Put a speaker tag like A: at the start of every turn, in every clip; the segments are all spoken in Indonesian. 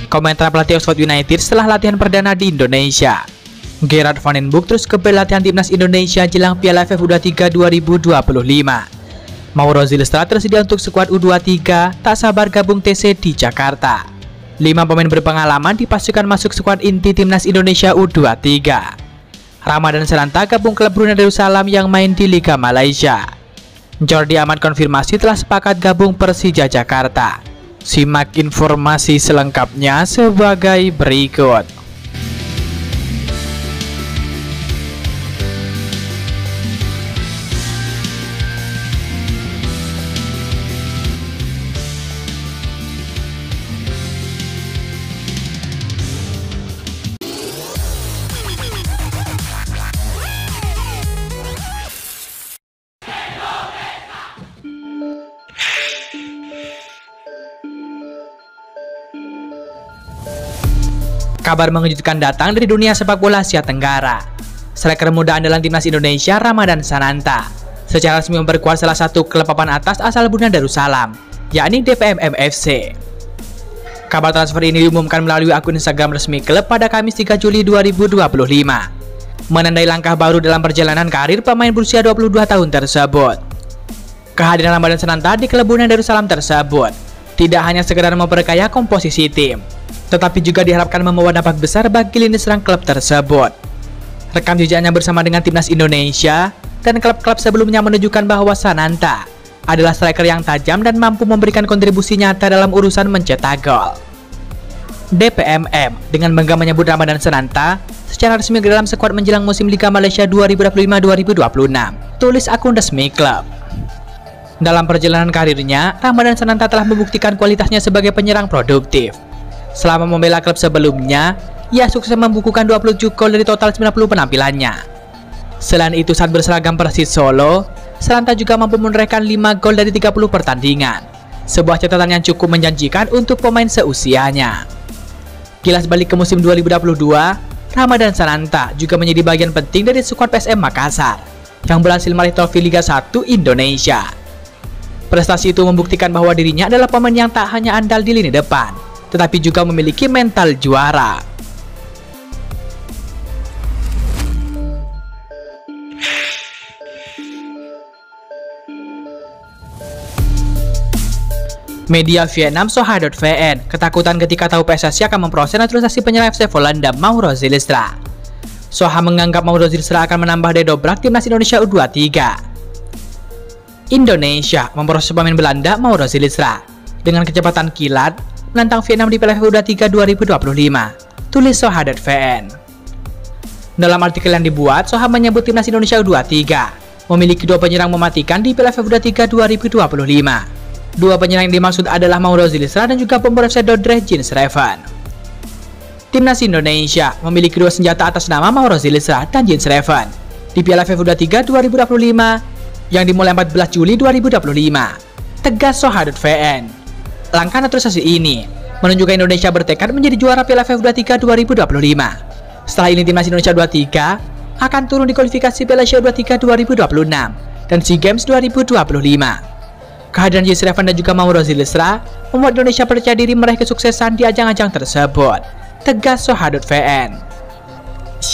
A: Komentar pelatih Oxford United setelah latihan perdana di Indonesia. Gerard Van den Boek terus ke latihan timnas Indonesia jelang Piala AFF U23 2025. Mauro Zylstra tersedia untuk skuad U23, tak sabar gabung TC di Jakarta. 5 pemain berpengalaman dipastikan masuk skuad inti timnas Indonesia U23. Ramadan Sananta gabung klub Brunei Darussalam yang main di Liga Malaysia. Jordi Amat konfirmasi telah sepakat gabung Persija Jakarta. Simak informasi selengkapnya sebagai berikut. Kabar mengejutkan datang dari dunia sepak bola Asia Tenggara. Striker muda andalan timnas Indonesia Ramadan Sananta secara resmi memperkuat salah satu klub papan atas asal Brunei Darussalam, yakni DPMM FC. Kabar transfer ini diumumkan melalui akun Instagram resmi klub pada Kamis 3 Juli 2025, menandai langkah baru dalam perjalanan karir pemain berusia 22 tahun tersebut. Kehadiran Ramadan Sananta di klub Brunei Darussalam tersebut tidak hanya sekedar memperkaya komposisi tim, tetapi juga diharapkan membawa dampak besar bagi lini serang klub tersebut. Rekam jejaknya bersama dengan timnas Indonesia dan klub-klub sebelumnya menunjukkan bahwa Sananta adalah striker yang tajam dan mampu memberikan kontribusi nyata dalam urusan mencetak gol. DPMM dengan bangga menyebut Ramadan Sananta secara resmi dalam skuad menjelang musim Liga Malaysia 2025-2026, tulis akun resmi klub. Dalam perjalanan karirnya, Ramadan Sananta telah membuktikan kualitasnya sebagai penyerang produktif. Selama membela klub sebelumnya, ia sukses membukukan 27 gol dari total 90 penampilannya. Selain itu, saat berseragam Persis Solo, Sananta juga mampu menorehkan 5 gol dari 30 pertandingan. Sebuah catatan yang cukup menjanjikan untuk pemain seusianya. Kilas balik ke musim 2022, Ramadan Sananta juga menjadi bagian penting dari skuad PSM Makassar yang berhasil meraih trofi Liga 1 Indonesia. Prestasi itu membuktikan bahwa dirinya adalah pemain yang tak hanya andal di lini depan, tetapi juga memiliki mental juara. Media Vietnam Soha.vn ketakutan ketika tahu PSSI akan memproses naturalisasi penyerang FC Volendam Mauro Zylstra. Soha menganggap Mauro Zylstra akan menambah daya dobrak timnas Indonesia U23. Indonesia memproses pemain Belanda Mauro Zylstra dengan kecepatan kilat menantang Vietnam di Piala AFF U23 2025, tulis Soha.vn. Dalam artikel yang dibuat, Soha menyebut timnas Indonesia U23 memiliki 2 penyerang mematikan di Piala AFF U23 2025. 2 penyerang yang dimaksud adalah Mauro Zylstra dan juga pemain FC Dordrecht Jens Reven. Timnas Indonesia memiliki 2 senjata atas nama Mauro Zylstra dan Jens Reven di Piala AFF U23 2025 yang dimulai 14 Juli 2025, tegas Soha.vn. Langkah naturalisasi ini menunjukkan Indonesia bertekad menjadi juara Piala AFF U23 2025. Setelah ini timnas Indonesia U23 akan turun di kualifikasi Piala Asia U23 2026 dan SEA Games 2025. Kehadiran Jens Reven dan juga Mauro Zylstra membuat Indonesia percaya diri meraih kesuksesan di ajang-ajang tersebut, tegas Soha.vn.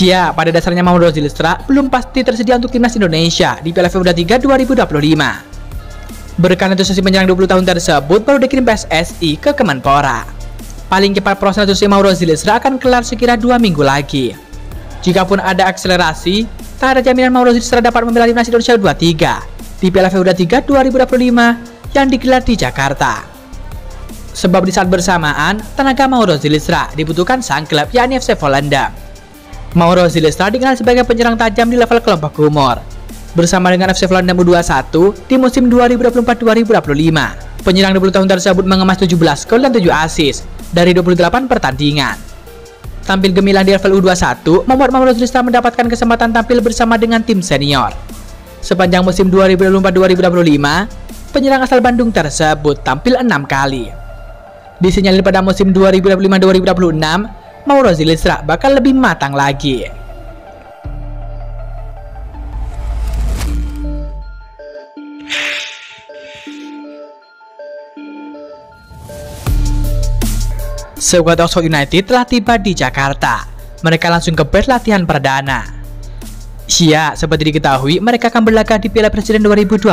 A: Ya, pada dasarnya Mauro Zylstra belum pasti tersedia untuk timnas Indonesia di Piala AFF U23 2025. Berkat naturalisasi penyerang 20 tahun tersebut baru dikirim PSSI ke Kemenpora. Paling cepat proses naturalisasi Mauro Zylstra akan kelar sekira 2 minggu lagi. Jikapun ada akselerasi, tak ada jaminan Mauro Zylstra dapat membela timnas Indonesia U23 di Piala AFF U23 2025 yang digelar di Jakarta. Sebab di saat bersamaan, tenaga Mauro Zylstra dibutuhkan sang klub yakni FC Volendam. Mauro Zylstra dikenal sebagai penyerang tajam di level kelompok umur. Bersama dengan FC Volendam U21 di musim 2024-2025, penyerang 20 tahun tersebut mengemas 17 gol dan 7 assist dari 28 pertandingan. Tampil gemilang di level U21 membuat Mauro Zylstra mendapatkan kesempatan tampil bersama dengan tim senior. Sepanjang musim 2024-2025, penyerang asal Bandung tersebut tampil 6 kali. Disinyalir pada musim 2025-2026, Mauro Zylstra bakal lebih matang lagi. Skuad Oxford United telah tiba di Jakarta. Mereka langsung ke base latihan perdana. Iya, seperti diketahui, mereka akan berlaga di Piala Presiden 2025.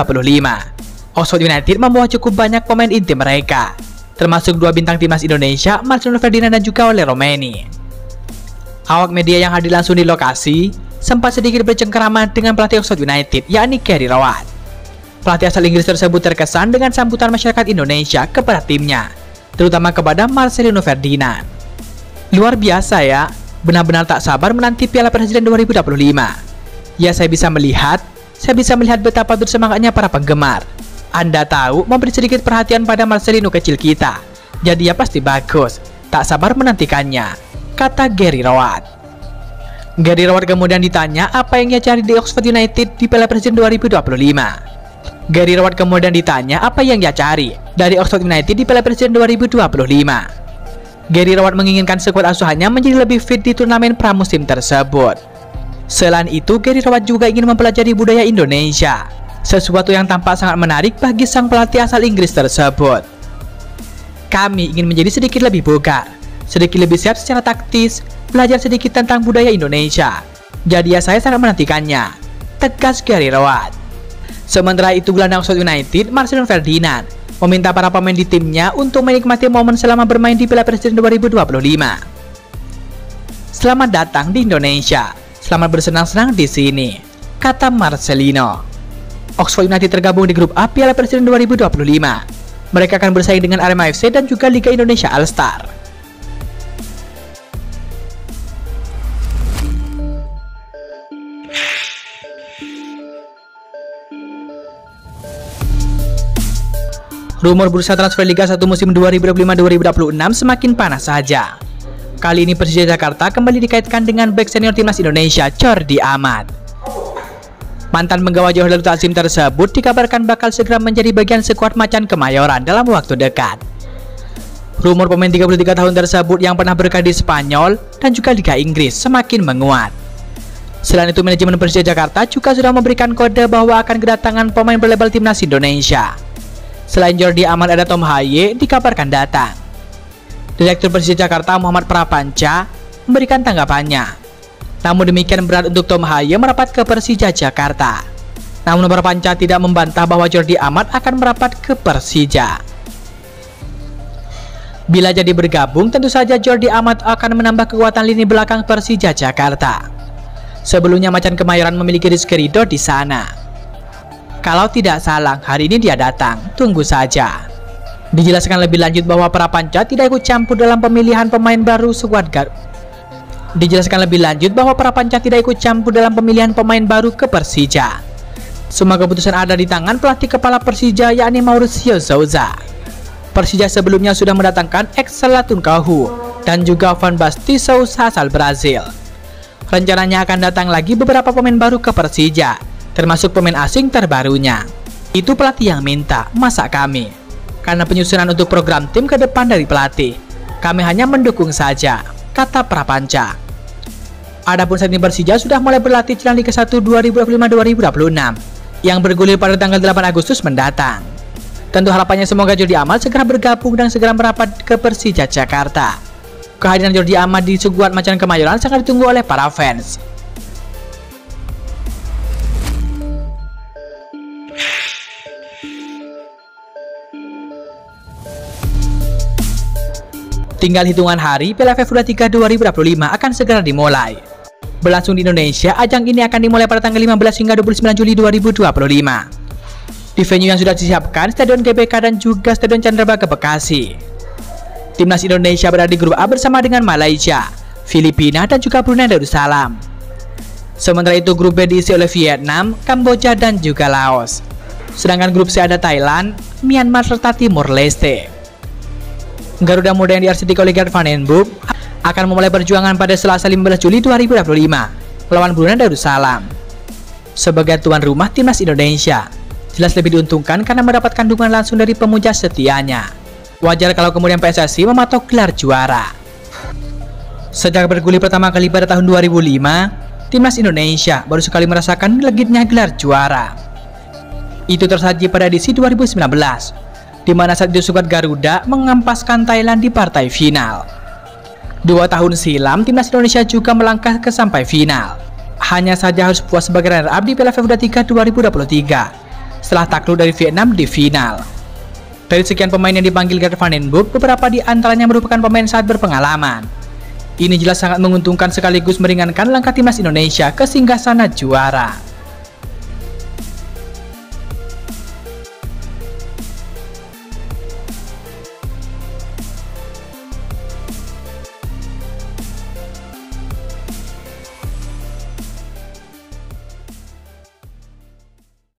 A: Oxford United membawa cukup banyak pemain inti mereka, termasuk dua bintang timnas Indonesia, Marcelino Ferdinand dan juga Ole Romeni. Awak media yang hadir langsung di lokasi sempat sedikit bercengkerama dengan pelatih Oxford United, yakni Gary Rowett. Pelatih asal Inggris tersebut terkesan dengan sambutan masyarakat Indonesia kepada timnya, terutama kepada Marcelino Ferdinand. Luar biasa ya, benar-benar tak sabar menanti Piala Presiden 2025. Ya, saya bisa melihat betapa bersemangatnya para penggemar. Anda tahu, memberi sedikit perhatian pada Marcelino kecil kita. Jadi ya pasti bagus, tak sabar menantikannya, kata Gary Rowett. Gary Rowett kemudian ditanya apa yang ia cari di Oxford United di Piala Presiden 2025. Gary Rowett kemudian ditanya apa yang ia cari dari Oxford United di Piala Presiden 2025. Gary Rowett menginginkan skuad asuhannya menjadi lebih fit di turnamen pramusim tersebut. Selain itu, Gary Rowett juga ingin mempelajari budaya Indonesia, sesuatu yang tampak sangat menarik bagi sang pelatih asal Inggris tersebut. Kami ingin menjadi sedikit lebih bugar, sedikit lebih siap secara taktis, belajar sedikit tentang budaya Indonesia. Jadi ya saya sangat menantikannya, tegas Gary Rowett. Sementara itu, gelandang Oxford United, Marcelino Ferdinand, meminta para pemain di timnya untuk menikmati momen selama bermain di Piala Presiden 2025. Selamat datang di Indonesia. Selamat bersenang-senang di sini, kata Marcelino. Oxford United tergabung di grup A Piala Presiden 2025. Mereka akan bersaing dengan Arema FC dan juga Liga Indonesia All Star. Rumor bursa transfer Liga 1 musim 2025-2026 semakin panas saja. Kali ini Persija Jakarta kembali dikaitkan dengan bek senior timnas Indonesia, Jordi Amat. Mantan penggawa Johor Darul Takzim tersebut dikabarkan bakal segera menjadi bagian skuad Macan Kemayoran dalam waktu dekat. Rumor pemain 33 tahun tersebut yang pernah berkarir di Spanyol dan juga Liga Inggris semakin menguat. Selain itu, manajemen Persija Jakarta juga sudah memberikan kode bahwa akan kedatangan pemain berlabel timnas Indonesia. Selain Jordi Amat, ada Tom Haye dikabarkan datang. Direktur Persija Jakarta Muhammad Prapanca memberikan tanggapannya. Namun demikian, berat untuk Tom Haye merapat ke Persija Jakarta. Namun Prapanca tidak membantah bahwa Jordi Amat akan merapat ke Persija. Bila jadi bergabung, tentu saja Jordi Amat akan menambah kekuatan lini belakang Persija Jakarta. Sebelumnya Macan Kemayoran memiliki Rizky Ridho di sana. Kalau tidak salah, hari ini dia datang, tunggu saja. Dijelaskan lebih lanjut bahwa Prapanca tidak ikut campur dalam pemilihan pemain baru skuad ke Persija. Semua keputusan ada di tangan pelatih kepala Persija, yakni Mauricio Souza. Persija sebelumnya sudah mendatangkan Excel Latunkahu dan juga Van Basten Sousa asal Brazil. Rencananya akan datang lagi beberapa pemain baru ke Persija, termasuk pemain asing terbarunya. Itu pelatih yang minta, masa kami? Karena penyusunan untuk program tim ke depan dari pelatih, kami hanya mendukung saja, kata Prapanca. Adapun saat ini Persija sudah mulai berlatih jelang Liga 1 2025-2026 yang bergulir pada tanggal 8 Agustus mendatang. Tentu harapannya semoga Jordi Amat segera bergabung dan segera merapat ke Persija Jakarta. Kehadiran Jordi Amat di skuad Macan Kemayoran sangat ditunggu oleh para fans. Tinggal hitungan hari, Piala AFF U23 2025 akan segera dimulai. Berlangsung di Indonesia, ajang ini akan dimulai pada tanggal 15 hingga 29 Juli 2025. Di venue yang sudah disiapkan, Stadion GBK dan juga Stadion Candrabaga Bekasi. Timnas Indonesia berada di grup A bersama dengan Malaysia, Filipina, dan juga Brunei Darussalam. Sementara itu, grup B diisi oleh Vietnam, Kamboja, dan juga Laos. Sedangkan grup C ada Thailand, Myanmar, serta Timor Leste. Garuda Muda yang diarsiteki oleh Gert van den Broek akan memulai perjuangan pada Selasa 15 Juli 2025 melawan Brunei Darussalam. Sebagai tuan rumah timnas Indonesia, jelas lebih diuntungkan karena mendapatkan dukungan langsung dari pemuja setianya. Wajar kalau kemudian PSSI mematok gelar juara. Sejak bergulir pertama kali pada tahun 2005, timnas Indonesia baru sekali merasakan legitnya gelar juara. Itu tersaji pada edisi 2019. di mana saat itu skuad Garuda mengampaskan Thailand di partai final. 2 tahun silam, timnas Indonesia juga melangkah ke sampai final. Hanya saja harus puas sebagai runner-up di Piala AFF U23 2023 setelah takluk dari Vietnam di final. Dari sekian pemain yang dipanggil Gert van den Broek, beberapa di antaranya merupakan pemain sangat berpengalaman. Ini jelas sangat menguntungkan sekaligus meringankan langkah timnas Indonesia ke singgasana juara.